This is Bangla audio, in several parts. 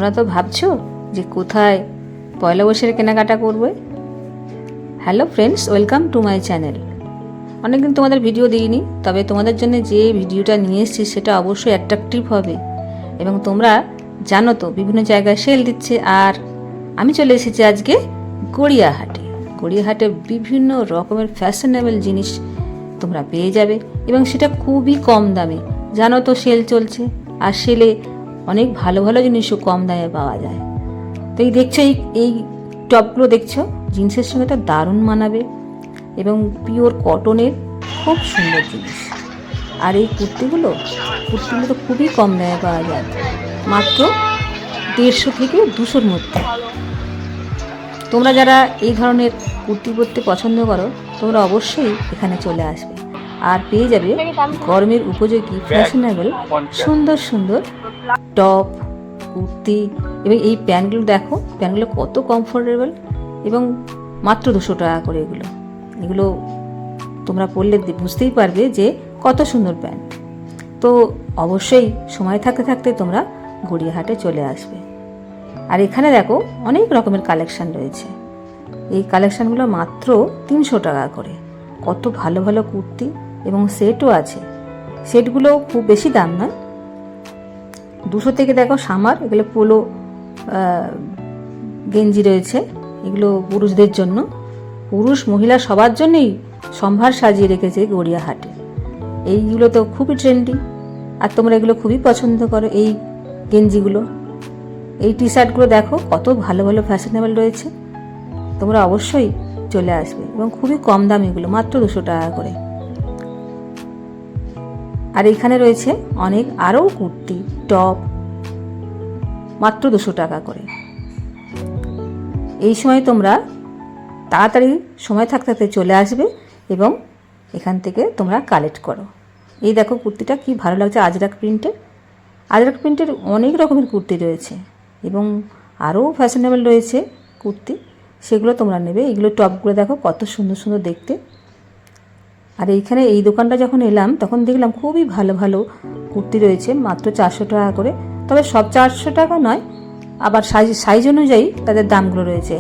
তোমরা তো ভাবছো যে কোথায় পয়লা বৈশাখের কেনাকাটা করবে। Hello friends, welcome to my channel. অনেকদিন তোমাদের ভিডিও দিইনি, তবে তোমাদের জন্য যে ভিডিওটা নিয়ে এসেছি সেটা অবশ্যই অ্যাট্রাকটিভ হবে। এবং তোমরা জানো তো বিভিন্ন জায়গায় সেল দিচ্ছে, আর আমি চলে এসেছি আজকে গড়িয়াহাটে। গড়িয়াহাটে বিভিন্ন রকমের ফ্যাশনেবল জিনিস তোমরা পেয়ে যাবে, এবং সেটা খুবই কম দামে। জানো তো সেল চলছে, আর সেলে অনেক ভালো ভালো জিনিসও কম দামে পাওয়া যায়। তো এই দেখছো, এই টপগুলো দেখছো, জিন্সের সঙ্গে তো দারুণ মানাবে, এবং পিওর কটনের খুব সুন্দর জিনিস। আর এই কুর্তিগুলো তো খুবই কম দামে পাওয়া যায়, মাত্র 150 থেকে 200-র মধ্যে। তোমরা যারা এই ধরনের কুর্তি পরতে পছন্দ করো, তোমরা অবশ্যই এখানে চলে আসবে, আর পেয়ে যাবে গরমের উপযোগী ফ্যাশনেবল সুন্দর সুন্দর টপ, কুর্তি। এবং এই প্যান্টগুলো দেখো, প্যান্টগুলো কত কমফোর্টেবল, এবং মাত্র 200 টাকা করে। এগুলো তোমরা পরলে বুঝতেই পারবে যে কত সুন্দর প্যান্ট। তো অবশ্যই সময় থাকতে থাকতে তোমরা গড়িয়াহাটে চলে আসবে। আর এখানে দেখো অনেক রকমের কালেকশান রয়েছে। এই কালেকশানগুলো মাত্র 300 টাকা করে। কত ভালো ভালো কুর্তি এবং সেটও আছে। সেটগুলো খুব বেশি দাম নয়, 200 থেকে দেখো সামার। এগুলো পোলো গেঞ্জি রয়েছে, এগুলো পুরুষদের জন্য। পুরুষ মহিলা সবার জন্যই সম্ভার সাজিয়ে রেখেছে গড়িয়াহাটে। এইগুলো তো খুবই ট্রেন্ডি, আর তোমরা এগুলো খুবই পছন্দ করো। এই গেঞ্জিগুলো, এই টি শার্টগুলো দেখো কত ভালো ভালো ফ্যাশনেবল রয়েছে। তোমরা অবশ্যই চলে আসবে, এবং খুবই কম দাম, এগুলো মাত্র 200 টাকা করে। আর এখানে রয়েছে অনেক আরও কুর্তি, টপ, মাত্র 200 টাকা করে। এই সময় তোমরা তাড়াতাড়ি সময় থাকতে থাকতে চলে আসবে, এবং এখান থেকে তোমরা কালেক্ট করো। এই দেখো কুর্তিটা কি ভালো লাগছে, আজরাক প্রিন্টের। আজরাক প্রিন্টের অনেক রকমের কুর্তি রয়েছে, এবং আরও ফ্যাশনেবল রয়েছে কুর্তি, সেগুলো তোমরা নেবে। এগুলো টপগুলো দেখো কত সুন্দর সুন্দর দেখতে। আর এইখানে এই দোকানটা যখন এলাম তখন দেখলাম খুবই ভালো ভালো কুর্তি রয়েছে, মাত্র 400 টাকা করে। তবে সব 400 টাকা নয়, আবার সাইজ অনুযায়ী তাদের দামগুলো রয়েছে।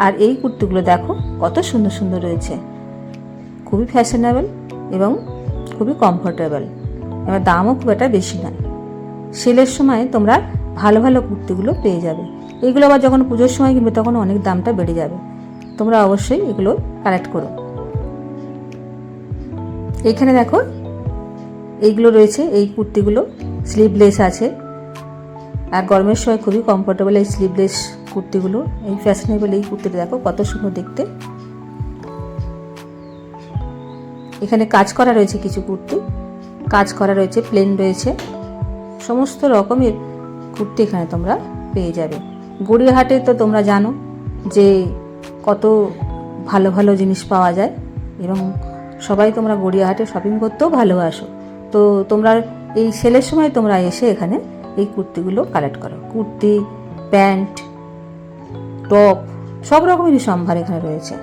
আর এই কুর্তিগুলো দেখো কত সুন্দর সুন্দর রয়েছে, খুবই ফ্যাশনেবল এবং খুবই কমফোর্টেবল, এবার দামও খুব একটা বেশি নয়। সেলের সময় তোমরা ভালো ভালো কুর্তিগুলো পেয়ে যাবে। এগুলো আবার যখন পুজোর সময় কিনবে তখন অনেক দামটা বেড়ে যাবে। তোমরা অবশ্যই এগুলো কালেক্ট করো। এইখানে দেখো এইগুলো রয়েছে, এই কুর্তিগুলো স্লিভলেস আছে, আর গরমের সময় খুবই কমফোর্টেবল এই স্লিভলেস কুর্তিগুলো। এই ফ্যাশনেবল এই কুর্তিটা দেখো কত সুন্দর দেখতে। এখানে কাজ করা রয়েছে, কিছু কুর্তি কাজ করা রয়েছে, প্লেন রয়েছে, সমস্ত রকমের কুর্তি এখানে তোমরা পেয়ে যাবে। গড়িয়াহাটে তো তোমরা জানো যে কত ভালো ভালো জিনিস পাওয়া যায়, এবং সবাই তোমরা গড়িয়াহাটে শপিং করতেও ভালোবাসো। তো তোমরা এই সেলের সময় তোমরা এসে এখানে এই কুর্তিগুলো কালেক্ট করো। কুর্তি, প্যান্ট, টপ, সব রকমেরই সম্ভার এখানে রয়েছে।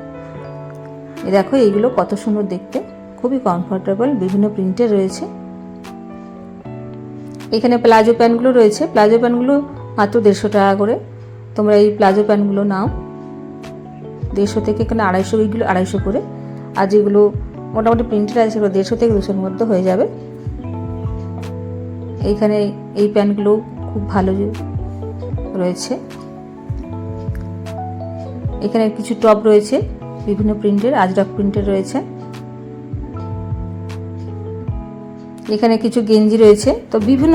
এই দেখো এইগুলো কত সুন্দর দেখতে, খুবই কমফোর্টেবল, বিভিন্ন প্রিন্টের রয়েছে। এখানে প্লাজো প্যান্টগুলো রয়েছে, প্লাজো প্যান্টগুলো মাত্র 150 টাকা করে। তোমরা এই প্লাজো প্যান্টগুলো নাও, 150 থেকে এখানে 250, এইগুলো 250 করে। আর যেগুলো মোটামুটি প্রিন্টের আছে সেগুলো 150 থেকে 200-র মধ্যে হয়ে যাবে। এইখানে এই প্যান্টগুলো খুব ভালো রয়েছে। এখানে কিছু টপ রয়েছে বিভিন্ন প্রিন্টের, আজরাক প্রিন্টের রয়েছে। এখানে কিছু গেঞ্জি রয়েছে। তো বিভিন্ন